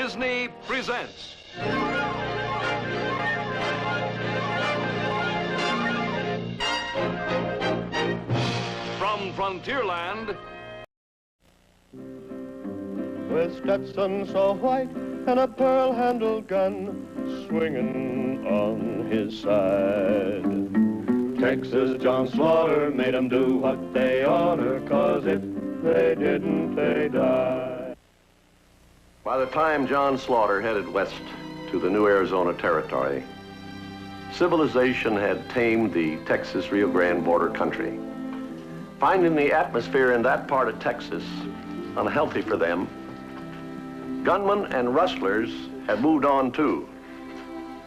Disney presents. From Frontierland. With Stetson so white and a pearl-handled gun swinging on his side. Texas John Slaughter made 'em do what they oughter, 'cause if they didn't, they die. By the time John Slaughter headed west to the new Arizona territory, civilization had tamed the Texas-Rio Grande border country. Finding the atmosphere in that part of Texas unhealthy for them, gunmen and rustlers had moved on too.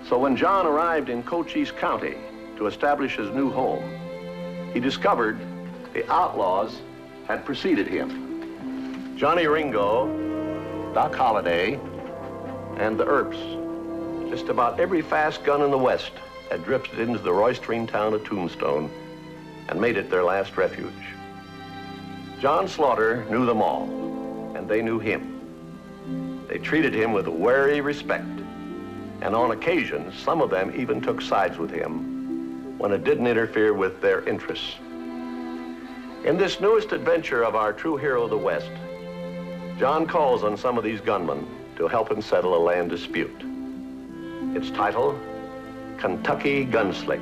So when John arrived in Cochise County to establish his new home, he discovered the outlaws had preceded him. Johnny Ringo, Doc Holliday, and the Earps, just about every fast gun in the West, had drifted into the roistering town of Tombstone and made it their last refuge. John Slaughter knew them all, and they knew him. They treated him with wary respect, and on occasion, some of them even took sides with him when it didn't interfere with their interests. In this newest adventure of our true hero of the West, John calls on some of these gunmen to help him settle a land dispute. Its title, Kentucky Gunslick.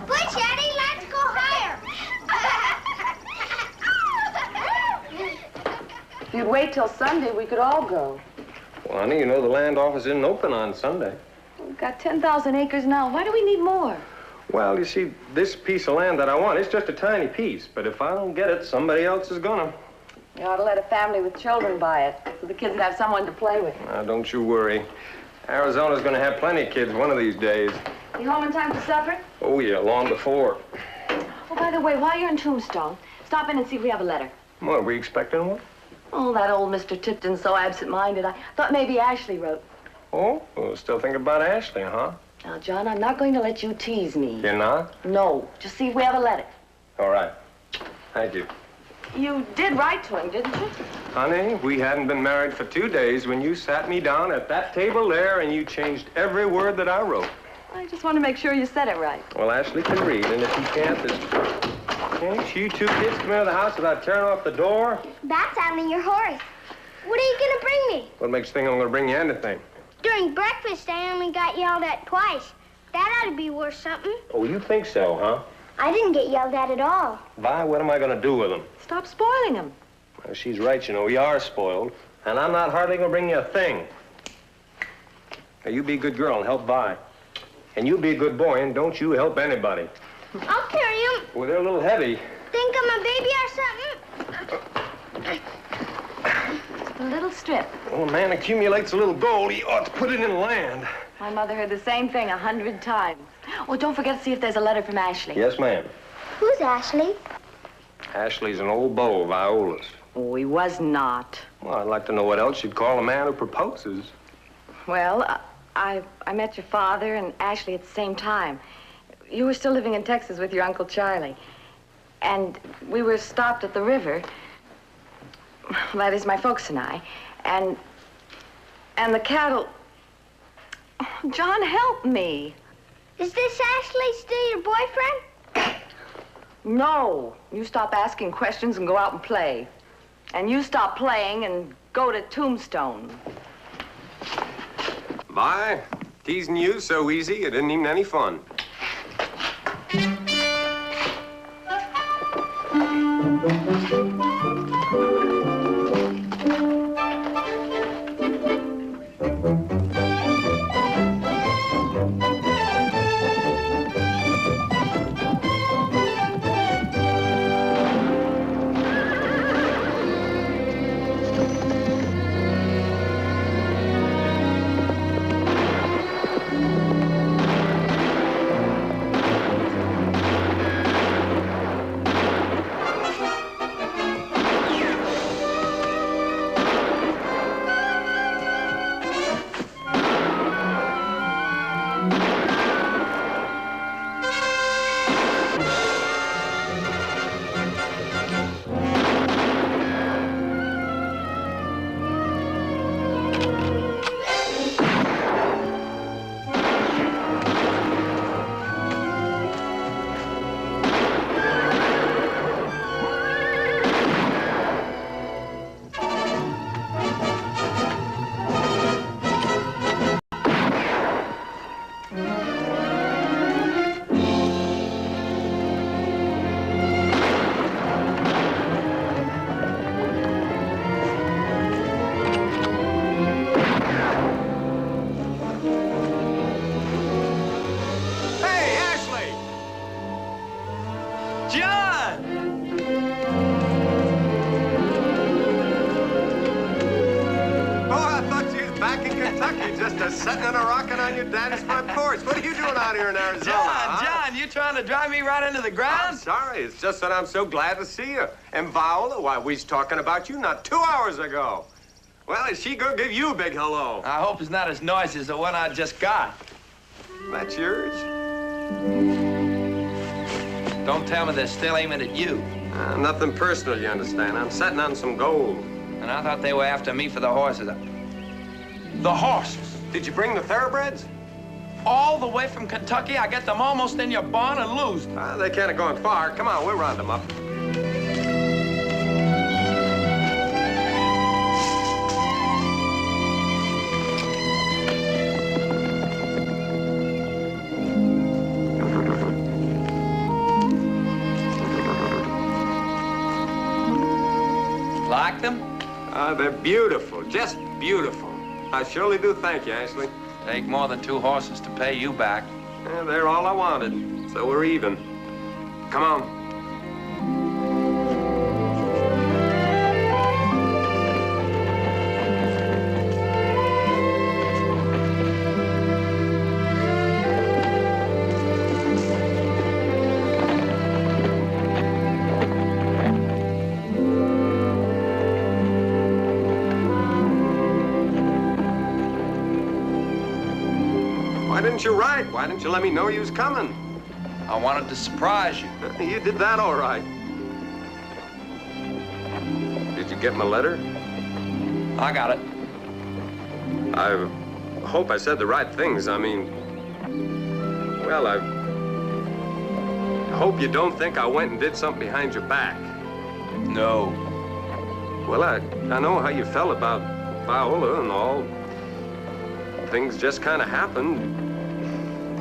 Push, Eddie, let's go higher. If you'd wait till Sunday, we could all go. Well, honey, you know the land office isn't open on Sunday. We've got 10,000 acres now. Why do we need more? Well, you see, this piece of land that I want, it's just a tiny piece. But if I don't get it, somebody else is gonna. You ought to let a family with children buy it, so the kids would have someone to play with. Now, don't you worry. Arizona's gonna have plenty of kids one of these days. You home in time for supper? Oh, yeah, long before. Oh, by the way, while you're in Tombstone, stop in and see if we have a letter. What, are we expecting one? Oh, that old Mr. Tipton's so absent-minded. I thought maybe Ashley wrote. Oh, well, still thinking about Ashley, huh? Now, John, I'm not going to let you tease me. You're not? No. Just see if we have a letter. All right. Thank you. You did write to him, didn't you? Honey, we hadn't been married for 2 days when you sat me down at that table there and you changed every word that I wrote. I just want to make sure you said it right. Well, Ashley can read, and if he can't, can't you two kids come into the house without tearing off the door? That's having your horse. What are you gonna bring me? What makes you think I'm gonna bring you anything? During breakfast, I only got yelled at twice. That ought to be worth something. Oh, you think so, huh? I didn't get yelled at all. Vi, what am I gonna do with them? Stop spoiling him. Well, she's right, you know, we are spoiled, and I'm not hardly gonna bring you a thing. Now, you be a good girl and help Vi. And you be a good boy, and don't you help anybody. I'll carry him. Well, they're a little heavy. Think I'm a baby or something? Just a little strip. When a man accumulates a little gold, he ought to put it in land. My mother heard the same thing 100 times. Oh, don't forget to see if there's a letter from Ashley. Yes, ma'am. Who's Ashley? Ashley's an old beau of Viola's. Oh, he was not. Well, I'd like to know what else you'd call a man who proposes. Well, I met your father and Ashley at the same time. You were still living in Texas with your Uncle Charlie. And we were stopped at the river. That is, my folks and I. And the cattle... Oh, John, help me. Is this Ashley still your boyfriend? No. You stop asking questions and go out and play. And you stop playing and go to Tombstone. Vi, teasing you so easy, it isn't even any fun. just sitting and a-rocking on your daddy's front porch. What are you doing out here in Arizona? John, you trying to drive me right into the ground? I'm sorry. It's just that I'm so glad to see you. And Viola, why, we was talking about you not 2 hours ago. Well, is she gonna give you a big hello? I hope it's not as noisy as the one I just got. That's yours? Don't tell me they're still aiming at you. Nothing personal, you understand. I'm sitting on some gold. And I thought they were after me for the horses. The horses? Did you bring the thoroughbreds? All the way from Kentucky? I get them almost in your barn and lose them. They can't have gone far. Come on, we'll round them up. Like them? They're beautiful, just beautiful. I surely do thank you, Ashley. Take more than 2 horses to pay you back. They're all I wanted, so we're even. Come on. Why didn't you write? Why didn't you let me know you was coming? I wanted to surprise you. You did that all right. Did you get my letter? I got it. I hope I said the right things. I mean, well, I hope you don't think I went and did something behind your back. No. Well, I know how you felt about Viola and all. Things just kind of happened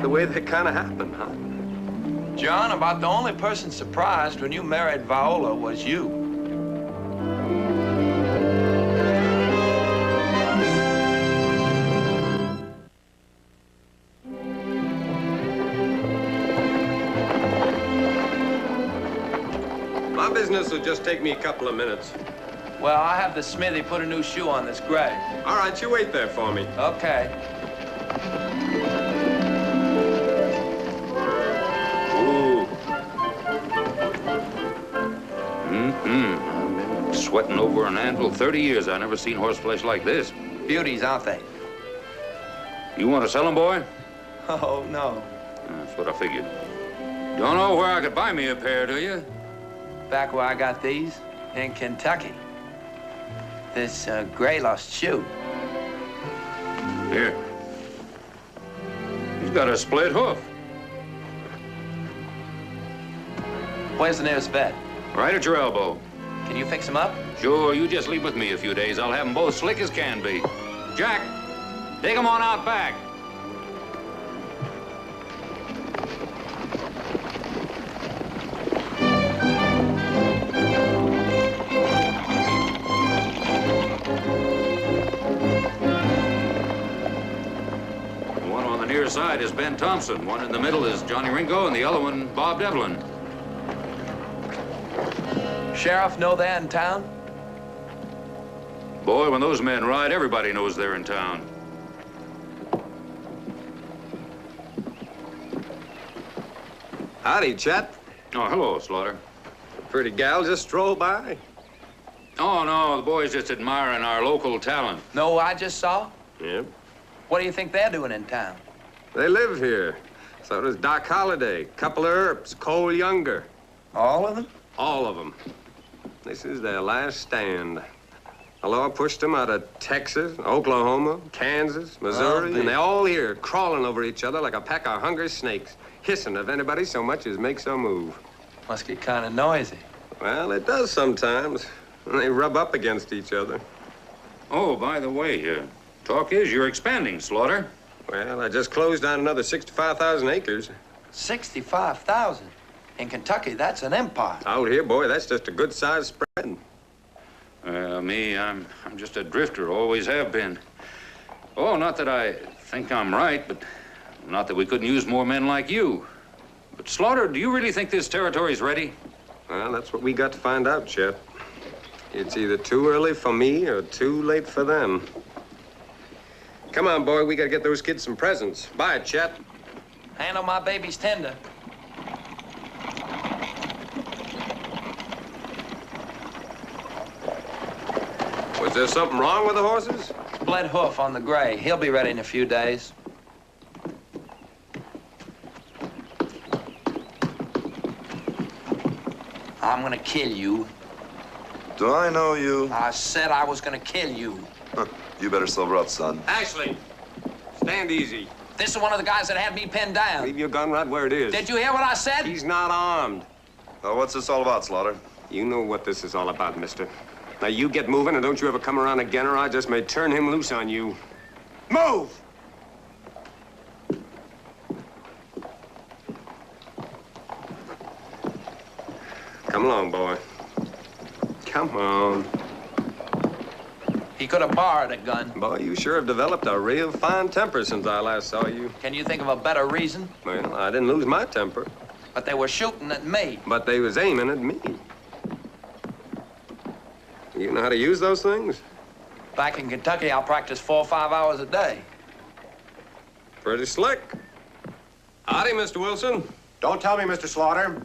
the way they kind of happened, huh? John, about the only person surprised when you married Viola was you. My business will just take me a couple of minutes. Well, I have the smithy put a new shoe on this gray. All right, you wait there for me. Okay. Ooh. I've been sweating over an anvil 30 years. I've never seen horse flesh like this. Beauties, aren't they? You want to sell them, boy? Oh, no. That's what I figured. Don't know where I could buy me a pair, do you? Back where I got these, in Kentucky. This gray lost shoe. Here. He's got a split hoof. Where's the nearest vet? Right at your elbow. Can you fix him up? Sure, you just leave with me a few days. I'll have them both slick as can be. Jack, take them on out back. The one on the near side is Ben Thompson. One in the middle is Johnny Ringo, and the other one, Bob Devlin. Sheriff know they're in town? Boy, when those men ride, everybody knows they're in town. Howdy, Chet. Oh, hello, Slaughter. A pretty gal just strolled by. Oh, no, the boy's just admiring our local talent. Know who I just saw? Yep. What do you think they're doing in town? They live here. So does Doc Holliday, couple of Earps, Cole Younger. All of them? All of them. This is their last stand. The law pushed them out of Texas, Oklahoma, Kansas, Missouri, and they're all here crawling over each other like a pack of hungry snakes, hissing if anybody so much as makes a move. Must get kind of noisy. Well, it does sometimes. When they rub up against each other. Oh, by the way, talk is you're expanding, Slaughter. Well, I just closed on another 65,000 acres. 65,000? In Kentucky, that's an empire. Out here, boy, that's just a good-sized spread. Me, I'm just a drifter, always have been. Oh, not that I think I'm right, but not that we couldn't use more men like you. But, Slaughter, do you really think this territory's ready? Well, that's what we got to find out, Chet. It's either too early for me or too late for them. Come on, boy, we gotta get those kids some presents. Bye, Chet. Handle my baby's tender. Was there something wrong with the horses? Split hoof on the gray. He'll be ready in a few days. I'm gonna kill you. Do I know you? I said I was gonna kill you. Huh. You better sober up, son. Ashley, stand easy. This is one of the guys that had me pinned down. Leave your gun right where it is. Did you hear what I said? He's not armed. Now, what's this all about, Slaughter? You know what this is all about, mister. Now, you get moving, and don't you ever come around again, or I just may turn him loose on you. Move! Come along, boy. Come on. He could have borrowed a gun. Boy, you sure have developed a real fine temper since I last saw you. Can you think of a better reason? Well, I didn't lose my temper. But they were shooting at me. But they was aiming at me. You know how to use those things? Back in Kentucky, I'll practice 4 or 5 hours a day. Pretty slick. Howdy, Mr. Wilson. Don't tell me, Mr. Slaughter.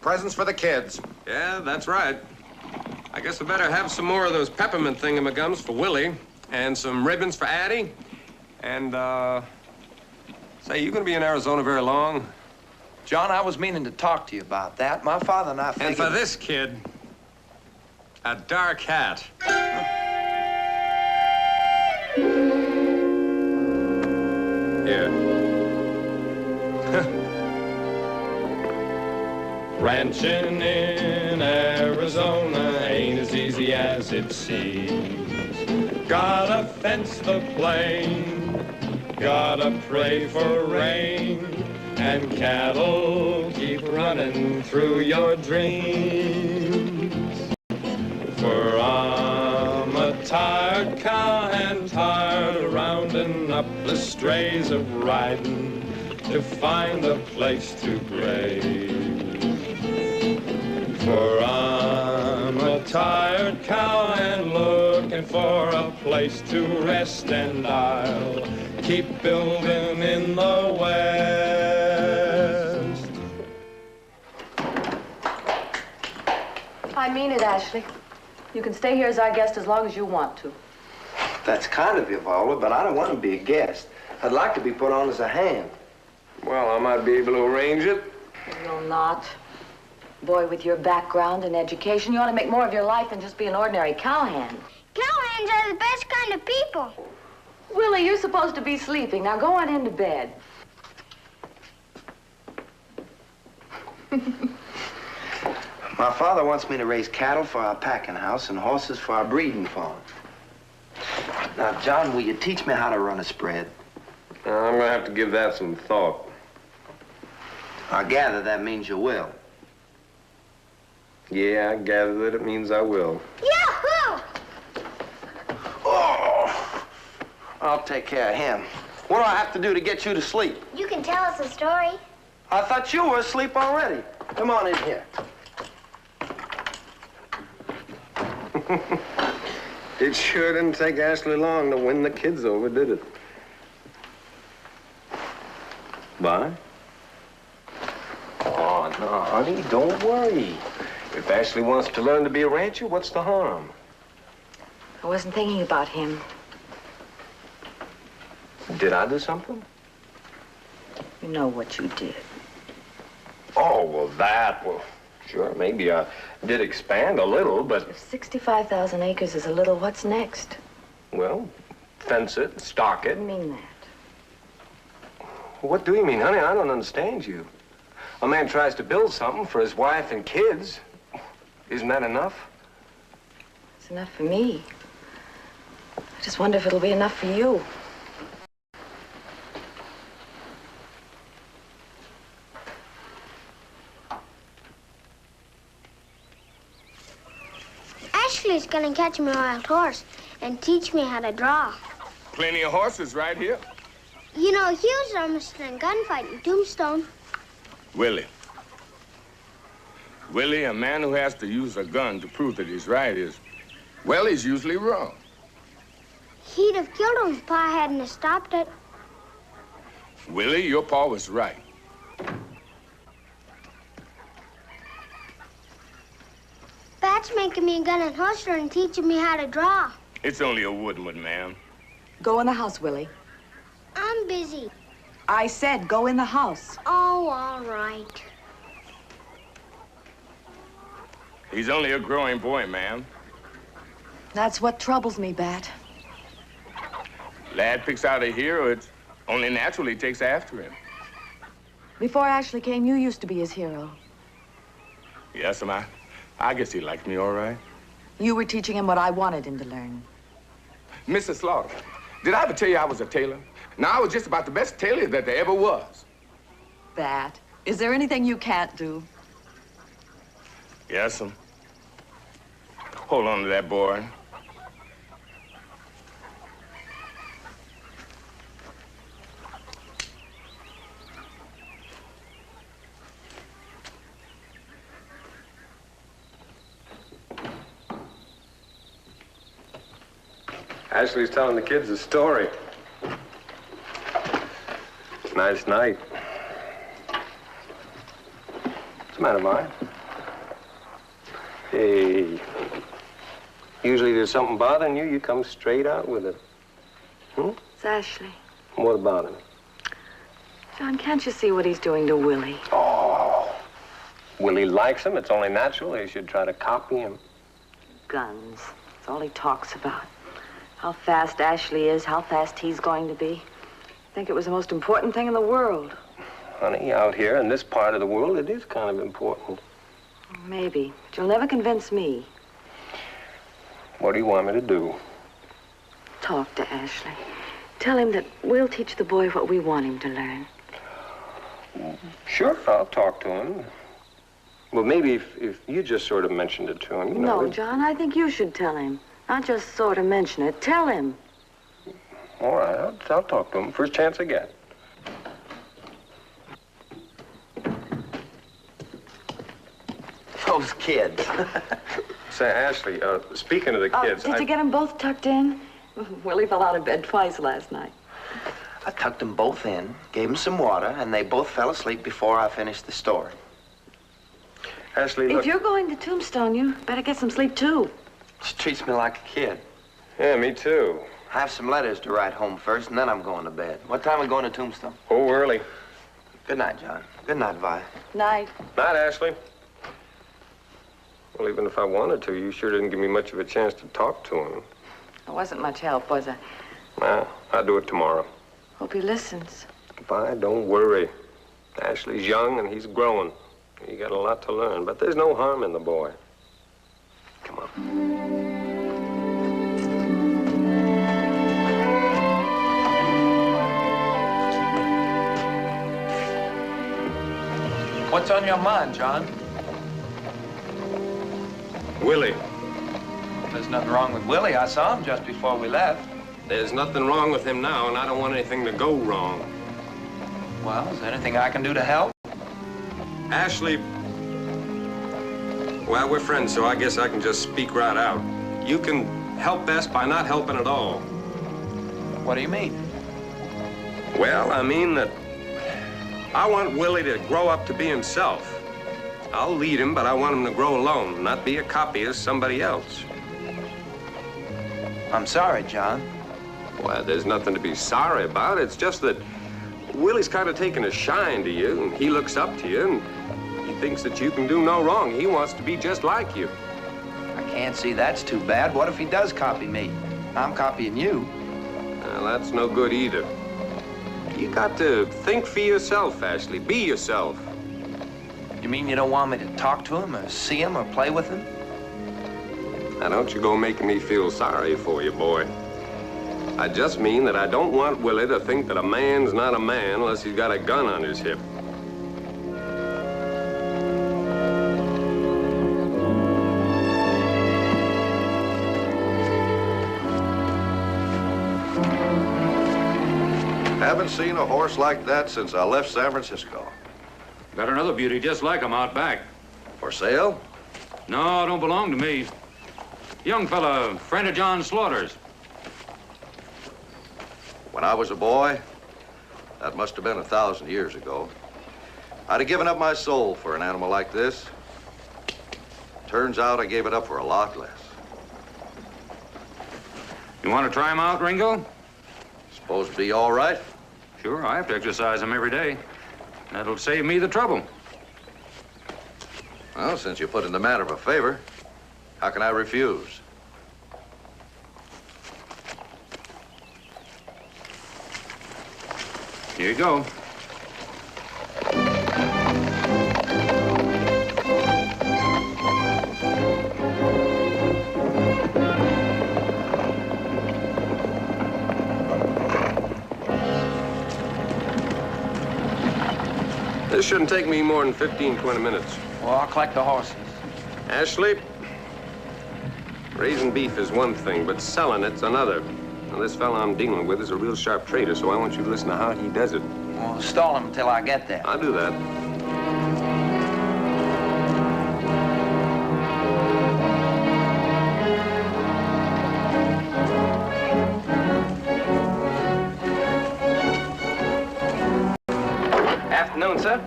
Presents for the kids. Yeah, that's right. I guess I better have some more of those peppermint thingamagums for Willie, and some ribbons for Addie. And, say, you gonna be in Arizona very long? John, I was meaning to talk to you about that. My father and I figured... And for this kid, a dark hat. Here. Ranching in Arizona ain't as easy as it seems. Gotta fence the plain, gotta pray for rain, and cattle keep running through your dreams. For I'm a tired cowhand, tired of rounding up the strays of riding to find a place to graze. For I'm a tired cowhand looking for a place to rest, and I'll keep building in the west. I mean it, Ashley. You can stay here as our guest as long as you want to. That's kind of you, Viola, but I don't want to be a guest. I'd like to be put on as a hand. Well, I might be able to arrange it. You'll not. Boy, with your background and education, you ought to make more of your life than just be an ordinary cowhand. Cowhands are the best kind of people. Willie, you're supposed to be sleeping. Now go on into bed. My father wants me to raise cattle for our packing house and horses for our breeding farm. Now, John, will you teach me how to run a spread? I'm gonna have to give that some thought. I gather that means you will. Yeah, I gather that it means I will. Yahoo! Oh! I'll take care of him. What do I have to do to get you to sleep? You can tell us a story. I thought you were asleep already. Come on in here. It sure didn't take Ashley long to win the kids over, did it? Bye? Oh, no, honey, don't worry. If Ashley wants to learn to be a rancher, what's the harm? I wasn't thinking about him. Did I do something? You know what you did. Oh, well, sure, maybe I did expand a little, but... If 65,000 acres is a little, what's next? Well, fence it, stock I it. mean that. What do you mean, honey? I don't understand you. A man tries to build something for his wife and kids. Isn't that enough? It's enough for me. I just wonder if it'll be enough for you. Ashley's gonna catch me a wild horse and teach me how to draw. Plenty of horses right here. You know, he was almost in gunfighting Tombstone. Willie. Willie, a man who has to use a gun to prove that he's right is, well, he's usually wrong. He'd have killed him if Pa hadn't have stopped it. Willie, your pa was right. Pat's making me a gun and holster and teaching me how to draw. It's only a wooden one, ma'am. Go in the house, Willie. I'm busy. I said go in the house. Oh, all right. He's only a growing boy, ma'am. That's what troubles me, Bat. Lad picks out a hero, it's only natural he takes after him. Before Ashley came, you used to be his hero. Yes, ma'am. I guess he liked me all right. You were teaching him what I wanted him to learn. Mrs. Slaughter, did I ever tell you I was a tailor? Now, I was just about the best tailor that there ever was. Bat, is there anything you can't do? Yes, ma'am. Hold on to that boy. Ashley's telling the kids a story. Nice night. What's the matter, Vi? Hey. Usually there's something bothering you, you come straight out with it. It's Ashley. What about him? John, can't you see what he's doing to Willie? Oh. Willie likes him. It's only natural he should try to copy him. Guns. That's all he talks about. How fast Ashley is, how fast he's going to be. I think it was the most important thing in the world. Honey, out here in this part of the world, it is kind of important. Maybe, but you'll never convince me. What do you want me to do? Talk to Ashley. Tell him that we'll teach the boy what we want him to learn. Sure, I'll talk to him. Well, maybe if you just sort of mentioned it to him, you know. No, John, I think you should tell him. Not just sort of mention it. Tell him. All right, I'll talk to him first chance I get. Those kids. Say, Ashley, speaking of the kids... Did you get them both tucked in? Willie fell out of bed twice last night. I tucked them both in, gave them some water, and they both fell asleep before I finished the story. Ashley, look... If you're going to Tombstone, you better get some sleep, too. She treats me like a kid. Yeah, me too. I have some letters to write home first, and then I'm going to bed. What time are we going to Tombstone? Oh, early. Good night, John. Good night, Vi. Night. Night, Ashley. Well, even if I wanted to, you sure didn't give me much of a chance to talk to him. It wasn't much help, was it? Well, I'll do it tomorrow. Hope he listens. Vi, don't worry. Ashley's young and he's growing. You got a lot to learn, but there's no harm in the boy. Come on. What's on your mind, John? Willie. There's nothing wrong with Willie. I saw him just before we left. There's nothing wrong with him now, and I don't want anything to go wrong. Well, is there anything I can do to help? Ashley... Well, we're friends, so I guess I can just speak right out. You can help best by not helping at all. What do you mean? Well, I mean that I want Willie to grow up to be himself. I'll lead him, but I want him to grow alone, not be a copy of somebody else. I'm sorry, John. Well, there's nothing to be sorry about. It's just that Willie's kind of taken a shine to you, and he looks up to you, and he thinks that you can do no wrong. He wants to be just like you. I can't see that's too bad. What if he does copy me? I'm copying you. Well, that's no good either. You got to think for yourself, Ashley. Be yourself. You mean you don't want me to talk to him or see him or play with him? Now, don't you go making me feel sorry for you, boy. I just mean that I don't want Willie to think that a man's not a man unless he's got a gun on his hip. Haven't seen a horse like that since I left San Francisco. Got another beauty just like him out back. For sale? No, don't belong to me. Young fella, friend of John Slaughter's. When I was a boy, that must have been 1,000 years ago, I'd have given up my soul for an animal like this. Turns out I gave it up for a lot less. You want to try him out, Ringo? Supposed to be all right? Sure, I have to exercise him every day. That'll save me the trouble. Well, since you put in the matter of a favor, how can I refuse? Here you go. This shouldn't take me more than 15, 20 minutes. Well, I'll collect the horses. Ashley, raising beef is one thing, but selling it's another. Now, this fella I'm dealing with is a real sharp trader, so I want you to listen to how he does it. Well, stall him until I get there. I'll do that. Afternoon, sir.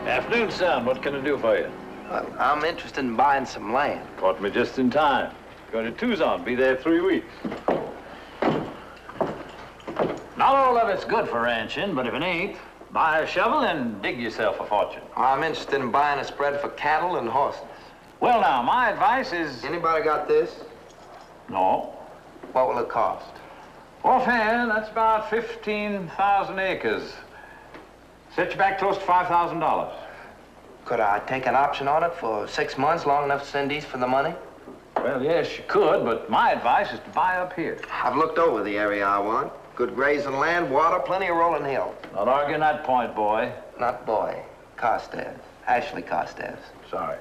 Afternoon, son. What can I do for you? I'm interested in buying some land. Caught me just in time. Going to Tucson. Be there 3 weeks. Not all of it's good for ranching, but if it ain't, buy a shovel and dig yourself a fortune. I'm interested in buying a spread for cattle and horses. Well, now, my advice is... Anybody got this? No. What will it cost? Offhand, that's about 15,000 acres. Set you back close to $5,000. Could I take an option on it for 6 months, long enough to send east for the money? Well, yes, you could, but my advice is to buy up here. I've looked over the area I want. Good grazing land, water, plenty of rolling hills. Not arguing that point, boy. Not boy. Carstairs. Ashley Carstairs. Sorry.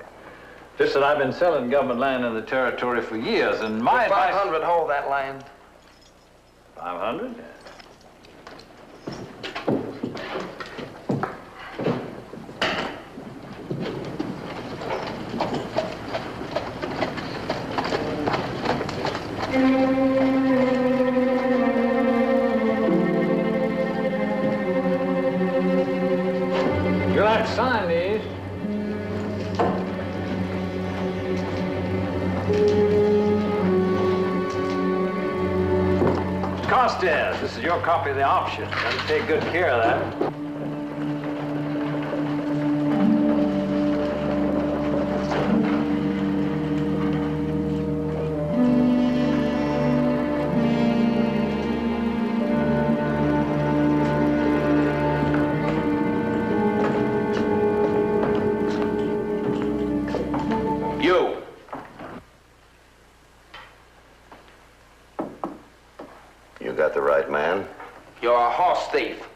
Just that I've been selling government land in the territory for years, and my advice... 500 hold that land. 500? You'll have to sign these. Carstairs, this is your copy of the option. Got to take good care of that. You got the right man. You're a horse thief.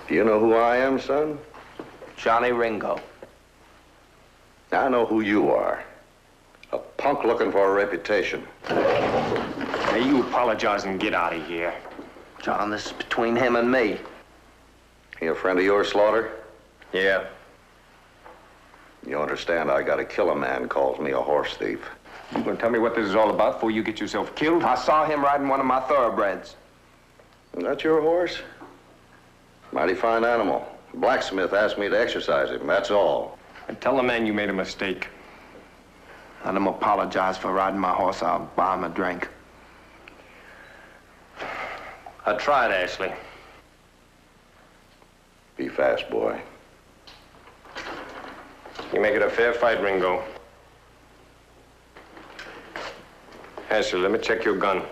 Do you know who I am, son? Johnny Ringo. I know who you are. A punk looking for a reputation. Now, you apologize and get out of here. John, this is between him and me. He a friend of yours, Slaughter? Yeah. You understand I gotta kill a man calls me a horse thief. You gonna tell me what this is all about before you get yourself killed? I saw him riding one of my thoroughbreds. That your horse? Mighty fine animal. Blacksmith asked me to exercise him, that's all. And tell the man you made a mistake. Let him apologize for riding my horse. I'll buy him a drink. I tried, Ashley. Be fast, boy. You make it a fair fight, Ringo. Ashley, let me check your gun.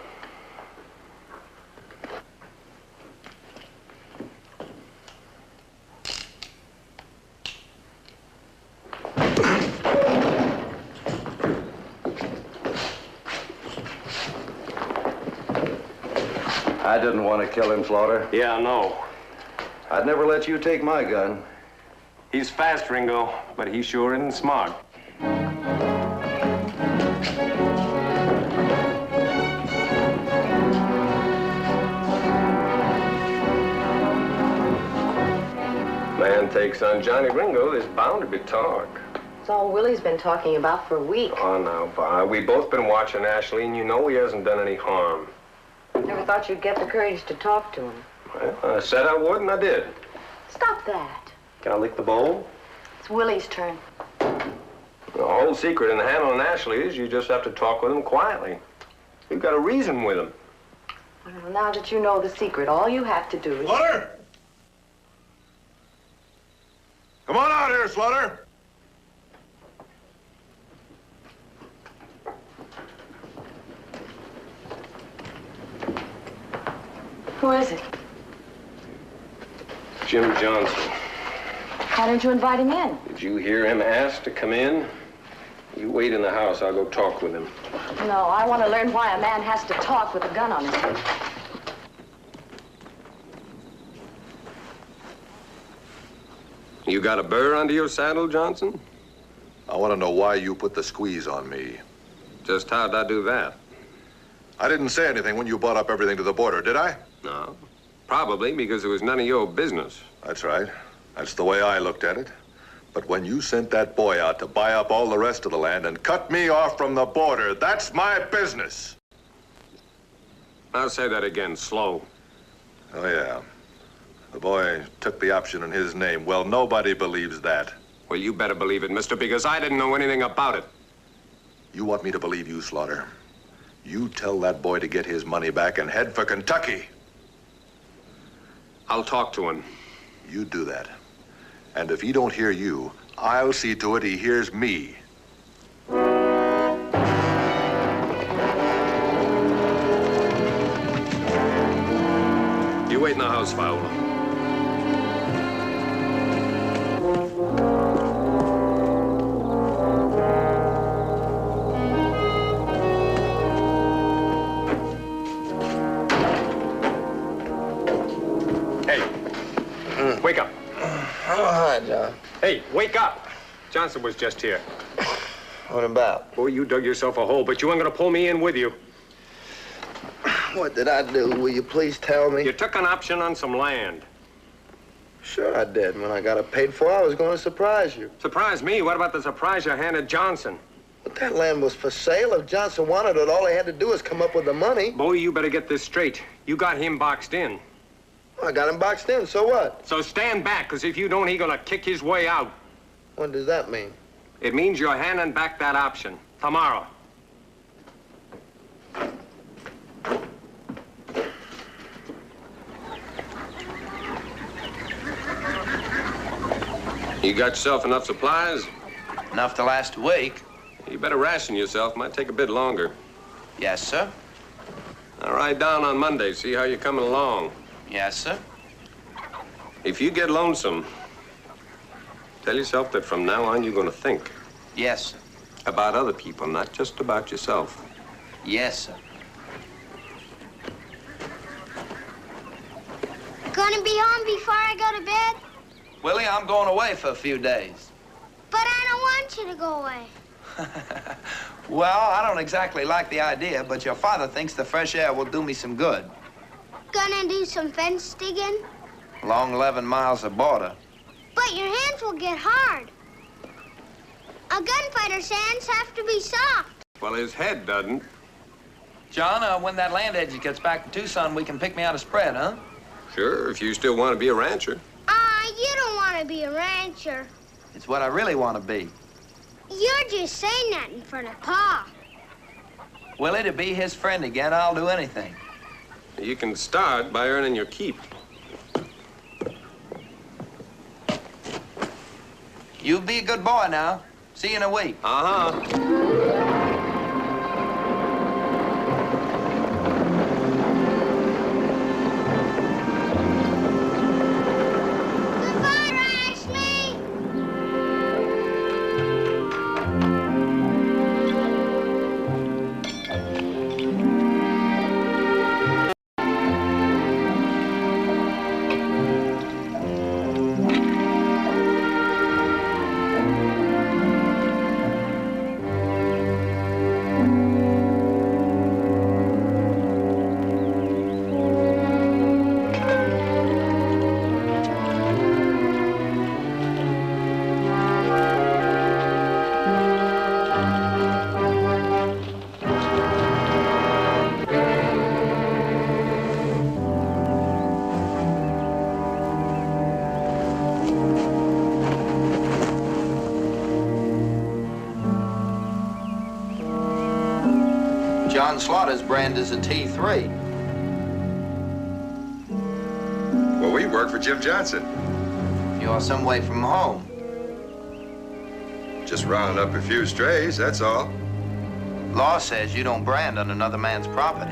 I didn't want to kill him, Slaughter. Yeah, I know. I'd never let you take my gun. He's fast, Ringo, but he sure isn't smart. Man takes on Johnny Ringo, there's bound to be talk. It's all Willie's been talking about for a week. Oh, now, Bob, we've both been watching Ashley, and you know he hasn't done any harm. Never thought you'd get the courage to talk to him. Well, I said I would, and I did. Stop that. Can I lick the bowl? It's Willie's turn. The whole secret in handling Ashley is you just have to talk with him quietly. You've got to reason with him. Well, now that you know the secret, all you have to do is... Slaughter! Come on out here, Slaughter! Who is it? Jim Johnson. Why didn't you invite him in? Did you hear him ask to come in? You wait in the house. I'll go talk with him. No, I want to learn why a man has to talk with a gun on his head. You got a burr under your saddle, Johnson? I want to know why you put the squeeze on me. Just how'd I do that? I didn't say anything when you brought up everything to the border, did I? No. Probably because it was none of your business. That's right. That's the way I looked at it. But when you sent that boy out to buy up all the rest of the land and cut me off from the border, that's my business. I'll say that again, slow. Oh, yeah. The boy took the option in his name. Well, nobody believes that. Well, you better believe it, mister, because I didn't know anything about it. You want me to believe you, Slaughter? You tell that boy to get his money back and head for Kentucky. I'll talk to him. You do that. And if he don't hear you, I'll see to it he hears me. You wait in the house, Viola. Wake up. Oh, hi, John. Hey, wake up. Johnson was just here. What about? Boy, you dug yourself a hole, but you ain't gonna pull me in with you. What did I do? Will you please tell me? You took an option on some land. Sure I did. When I got it paid for, I was going to surprise you. Surprise me? What about the surprise you handed Johnson? But that land was for sale. If Johnson wanted it, all he had to do was come up with the money. Boy, you better get this straight. You got him boxed in. I got him boxed in, so what? So stand back, because if you don't, he's gonna kick his way out. What does that mean? It means you're handing back that option. Tomorrow. You got yourself enough supplies? Enough to last a week. You better ration yourself. Might take a bit longer. Yes, sir. I'll ride down on Monday, see how you're coming along. Yes, sir. If you get lonesome, tell yourself that from now on you're going to think. Yes, sir. About other people, not just about yourself. Yes, sir. Gonna be home before I go to bed? Willie, I'm going away for a few days. But I don't want you to go away. Well, I don't exactly like the idea, but your father thinks the fresh air will do me some good. Gonna do some fence digging? Along 11 miles of border. But your hands will get hard. A gunfighter's hands have to be soft. Well, his head doesn't. John, when that land agent gets back to Tucson, we can pick me out a spread, huh? Sure, if you still want to be a rancher. You don't want to be a rancher. It's what I really want to be. You're just saying that in front of Pa. Willie, to be his friend again, I'll do anything. You can start by earning your keep. You be a good boy now. See you in a week. Uh-huh. John Slaughter's brand is a T3. Well, we work for Jim Johnson. You're some way from home. Just rounding up a few strays, that's all. Law says you don't brand on another man's property.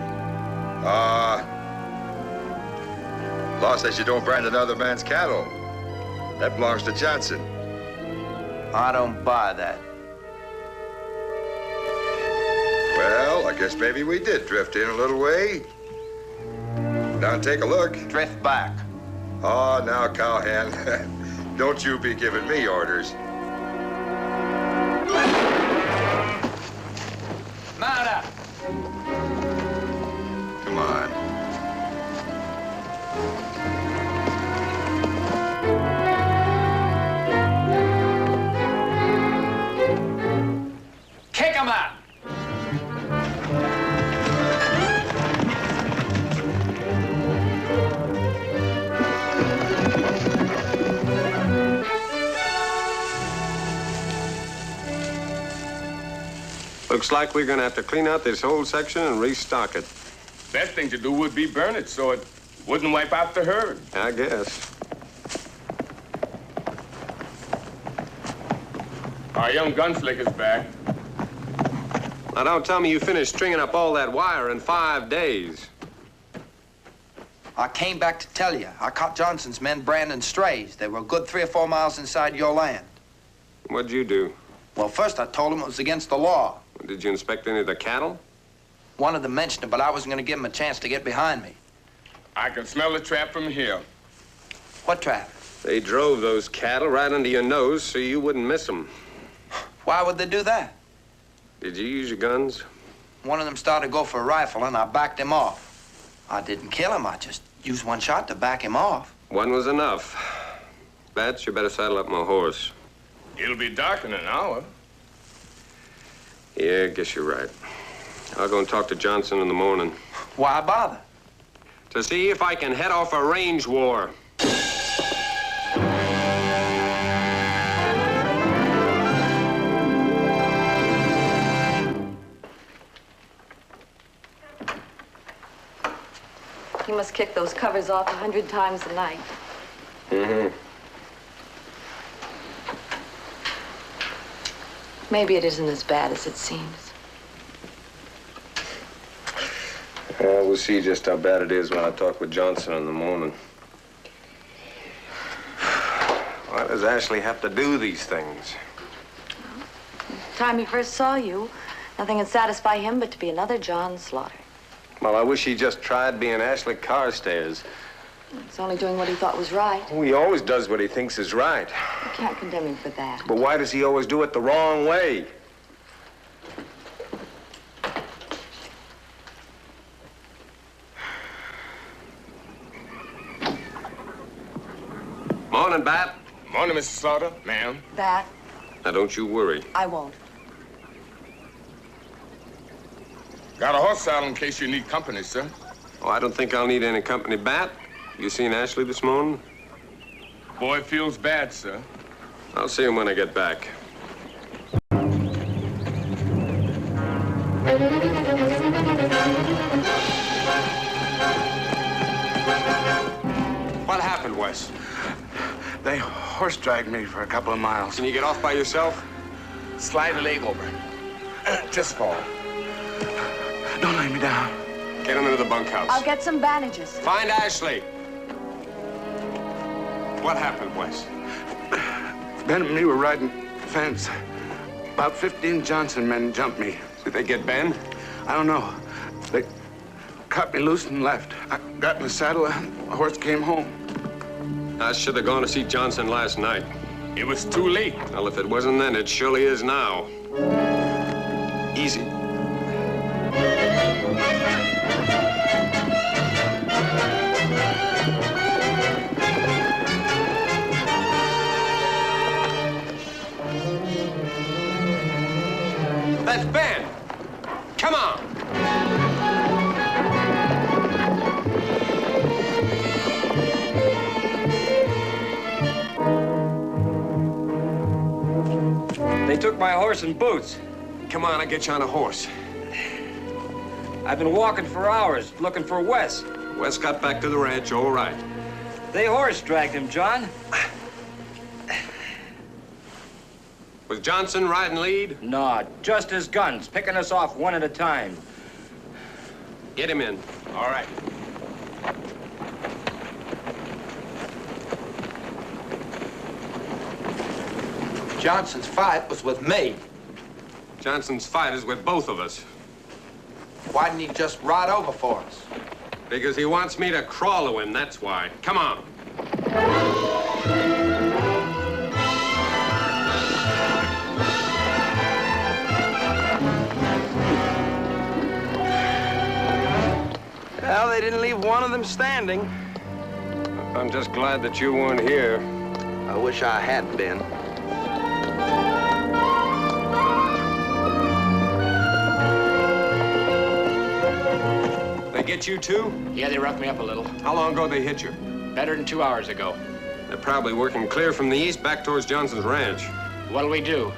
Law says you don't brand another man's cattle. That belongs to Johnson. I don't buy that. Well, I guess maybe we did drift in a little way. Now take a look. Drift back. Oh, now, cowhand, don't you be giving me orders. Mount up. Come on. Kick him out. Looks like we're gonna have to clean out this whole section and restock it. Best thing to do would be burn it so it wouldn't wipe out the herd. I guess. Our young Gunslick is back. Now, don't tell me you finished stringing up all that wire in 5 days. I came back to tell you. I caught Johnson's men branding strays. They were a good 3 or 4 miles inside your land. What'd you do? Well, first I told them it was against the law. Did you inspect any of the cattle? One of them mentioned it, but I wasn't going to give him a chance to get behind me. I can smell the trap from here. What trap? They drove those cattle right under your nose so you wouldn't miss them. Why would they do that? Did you use your guns? One of them started to go for a rifle, and I backed him off. I didn't kill him. I just used one shot to back him off. One was enough. Bats, you better saddle up my horse. It'll be dark in an hour. Yeah, I guess you're right. I'll go and talk to Johnson in the morning. Why bother? To see if I can head off a range war. You must kick those covers off 100 times a night. Mm-hmm. Maybe it isn't as bad as it seems. We'll see just how bad it is when I talk with Johnson in the morning. Why does Ashley have to do these things? The time he first saw you, nothing would satisfy him but to be another John Slaughter. Well, I wish he just tried being Ashley Carstairs. He's only doing what he thought was right. Oh, he always does what he thinks is right. You can't condemn him for that. But why does he always do it the wrong way? Morning, Bat. Morning, Mr. Slaughter. Ma'am. Bat. Now, don't you worry. I won't. Got a horse saddle in case you need company, sir. Oh, I don't think I'll need any company, Bat. You seen Ashley this morning? Boy feels bad, sir. I'll see him when I get back. What happened, Wes? They horse dragged me for a couple of miles. Can you get off by yourself? Slide a leg over. Just fall. Don't lay me down. Get him into the bunkhouse. I'll get some bandages. Find Ashley. What happened, Wes? Ben and me were riding the fence. About 15 Johnson men jumped me. Did they get Ben? I don't know. They cut me loose and left. I got in the saddle and the horse came home. I should have gone to see Johnson last night. It was too late. Well, if it wasn't then, it surely is now. Easy. That's Ben. Come on. They took my horse and boots. Come on, I'll get you on a horse. I've been walking for hours, looking for Wes. Wes got back to the ranch all right. They horse dragged him, John. Was Johnson riding lead? No, just his guns, picking us off one at a time. Get him in. All right. Johnson's fight was with me. Johnson's fight is with both of us. Why didn't he just ride over for us? Because he wants me to crawl to him, that's why. Come on. Well, they didn't leave one of them standing. I'm just glad that you weren't here. I wish I had been. They get you too? Yeah, they roughed me up a little. How long ago they hit you? Better than 2 hours ago. They're probably working clear from the east back towards Johnson's ranch. What'll we do?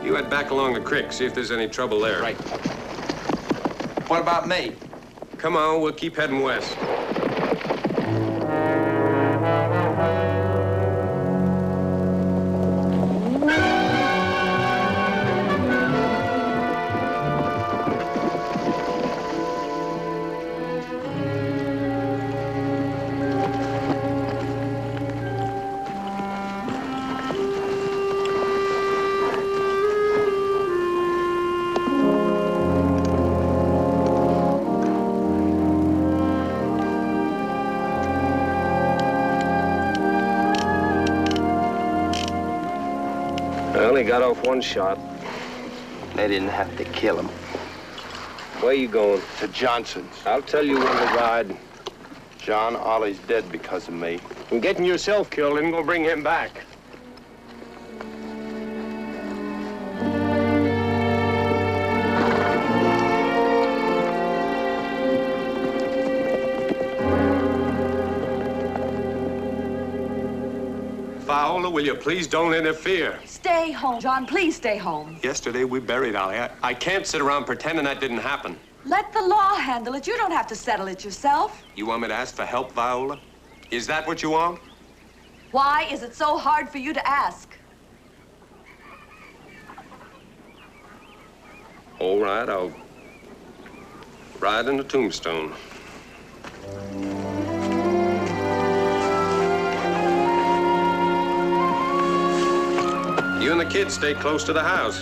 You head back along the creek, see if there's any trouble there. Right. What about me? Come on, we'll keep heading west. Well, he got off one shot. They didn't have to kill him. Where you going? To Johnson's. I'll tell you when to ride. John Ollie's dead because of me. And getting yourself killed isn't gonna bring him back. Viola, will you please don't interfere? Stay home, John. Please stay home. Yesterday we buried Ollie. I can't sit around pretending that didn't happen. Let the law handle it. You don't have to settle it yourself. You want me to ask for help, Viola? Is that what you want? Why is it so hard for you to ask? All right, I'll ride in the Tombstone. You and the kids stay close to the house.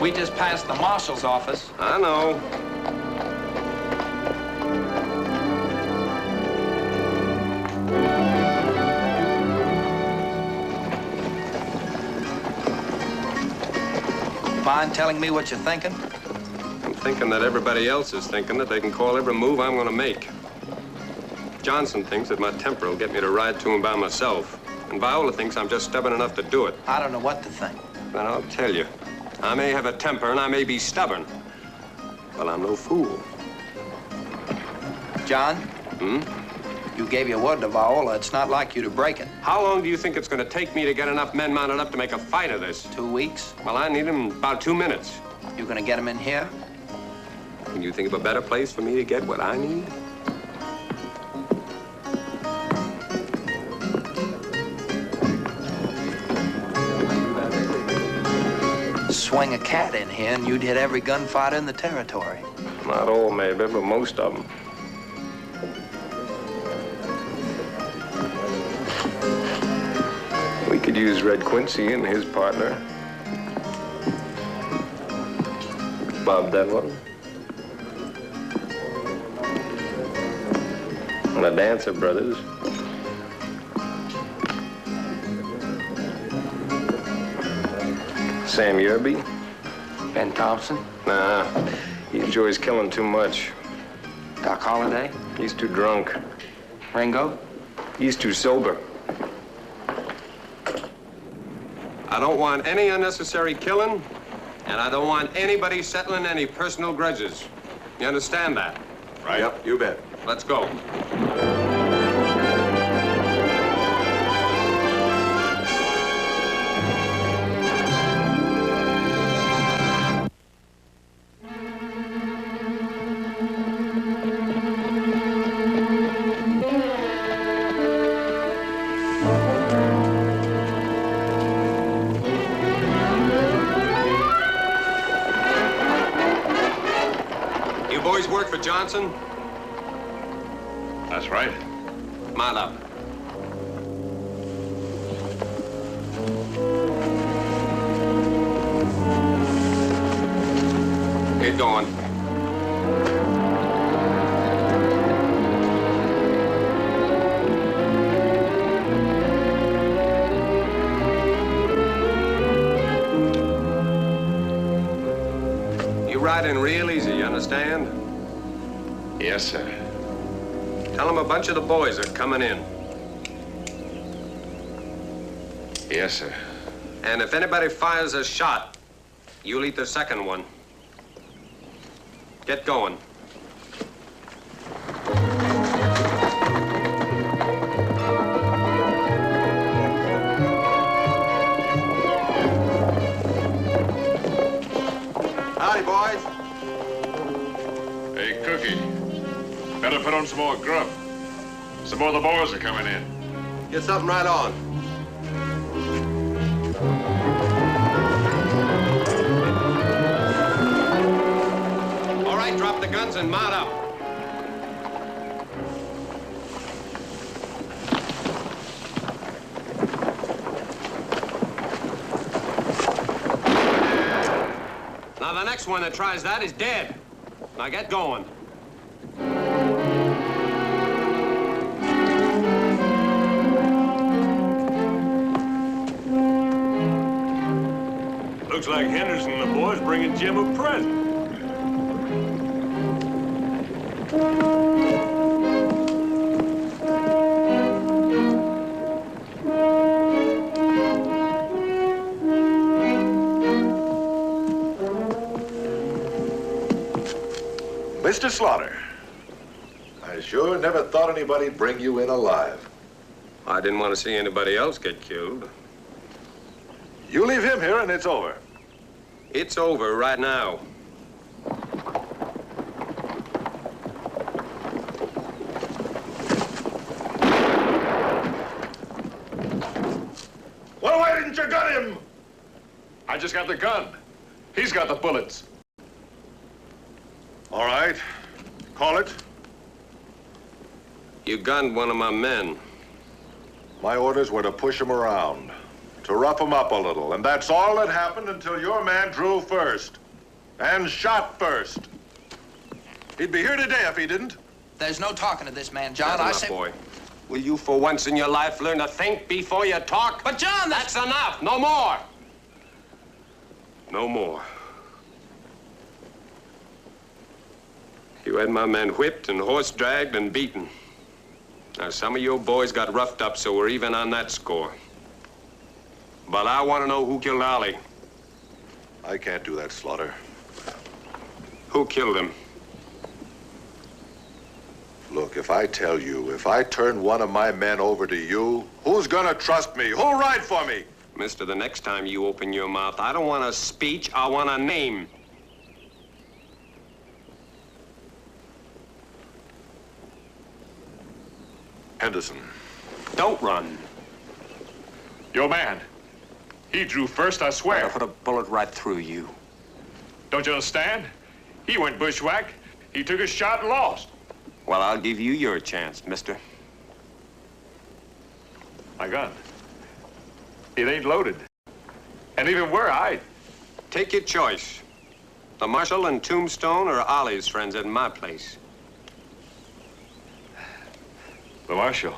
We just passed the marshal's office. I know. Mind telling me what you're thinking? I'm thinking that everybody else is thinking that they can call every move I'm gonna make. Johnson thinks that my temper will get me to ride to him by myself. And Viola thinks I'm just stubborn enough to do it. I don't know what to think. Then I'll tell you. I may have a temper and I may be stubborn, but I'm no fool. John? You gave your word to Viola. It's not like you to break it. How long do you think it's going to take me to get enough men mounted up to make a fight of this? 2 weeks? Well, I need them in about 2 minutes. You gonna get them in here? Can you think of a better place for me to get what I need? Swing a cat in here and you'd hit every gunfighter in the territory. Not all, maybe, but most of them. We could use Red Quincy and his partner. Bob Denwell. And the Dancer brothers. Sam Yerby. Ben Thompson. Nah, he enjoys killing too much. Doc Holliday. He's too drunk. Ringo. He's too sober. I don't want any unnecessary killing, and I don't want anybody settling any personal grudges. You understand that? Right. Yep, you bet. Let's go. Work for Johnson? That's right. Mount up. Get going. You riding real easy, you understand? Yes, sir. Tell them a bunch of the boys are coming in. Yes, sir. And if anybody fires a shot, you'll eat the second one. Get going. Howdy, boys. Hey, Cookie. Better put on some more grub. Some more of the boys are coming in. Get something right on. All right, drop the guns and mount up. Now, the next one that tries that is dead. Now, get going. Looks like Henderson and the boys bringing Jim a present. Mr. Slaughter, I sure never thought anybody'd bring you in alive. I didn't want to see anybody else get killed. You leave him here and it's over. It's over right now. Well, why didn't you gun him? I just got the gun. He's got the bullets. All right. Call it. You gunned one of my men. My orders were to push him around, to rough him up a little, and that's all that happened until your man drew first and shot first. He'd be here today if he didn't. There's no talking to this man, John. That's enough, boy. Will you, for once in your life, learn to think before you talk? But, John, that's enough. No more. No more. You had my men whipped and horse-dragged and beaten. Now, some of your boys got roughed up, so we're even on that score. But I want to know who killed Ollie. I can't do that, Slaughter. Who killed him? Look, if I tell you, if I turn one of my men over to you, who's gonna trust me? Who'll ride for me? Mister, the next time you open your mouth, I don't want a speech, I want a name. Henderson. Don't run. Your man. He drew first, I swear. I'll put a bullet right through you. Don't you understand? He went bushwhack. He took a shot and lost. Well, I'll give you your chance, mister. My gun. It ain't loaded. And even were I. Take your choice. The Marshal and Tombstone or Ollie's friends at my place. The Marshal.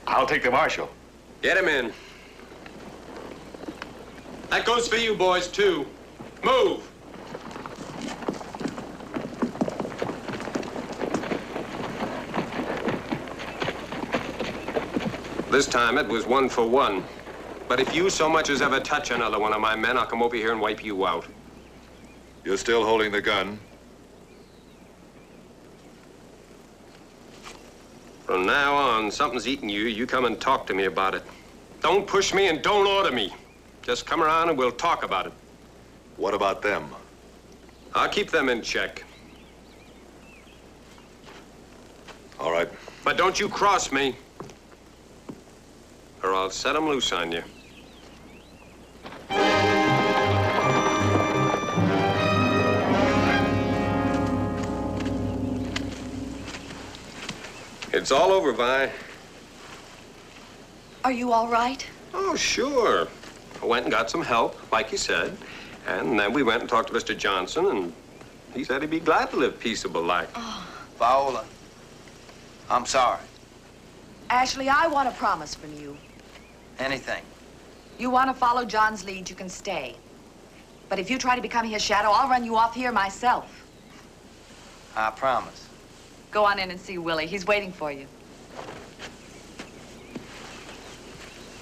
I'll take the Marshal. Get him in. That goes for you boys, too. Move! This time it was 1 for 1. But if you so much as ever touch another one of my men, I'll come over here and wipe you out. You're still holding the gun? From now on, something's eating you. You come and talk to me about it. Don't push me and don't order me. Just come around and we'll talk about it. What about them? I'll keep them in check. All right. But don't you cross me, or I'll set them loose on you. It's all over, Vi. Are you all right? Oh, sure. I went and got some help, like you said. And then we went and talked to Mr. Johnson, and he said he'd be glad to live peaceable like. Oh. Viola, I'm sorry. Ashley, I want a promise from you. Anything. You want to follow John's lead, you can stay. But if you try to become his shadow, I'll run you off here myself. I promise. Go on in and see Willie. He's waiting for you.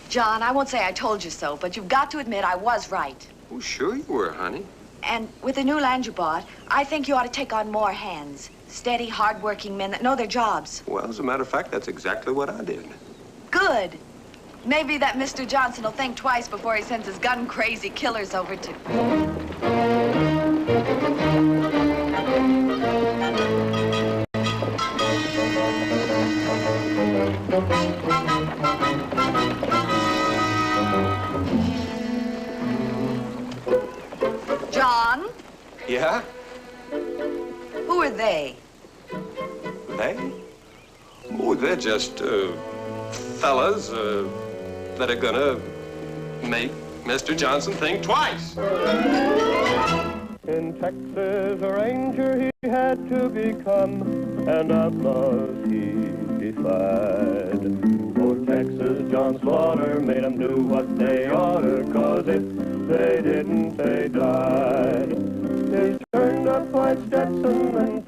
John, I won't say I told you so, but you've got to admit I was right. Oh, sure you were, honey. And with the new land you bought, I think you ought to take on more hands. Steady, hard-working men that know their jobs. Well, as a matter of fact, that's exactly what I did. Good. Maybe that Mr. Johnson will think twice before he sends his gun-crazy killers over to... John? Yeah? Who are they? They? Oh, they're just, fellas, that are gonna make Mr. Johnson think twice. In Texas, a ranger he had to become, and outlaws he defied. For Texas, John Slaughter made them do what they oughter, 'cause if they didn't, they died. His turned-up white Stetson and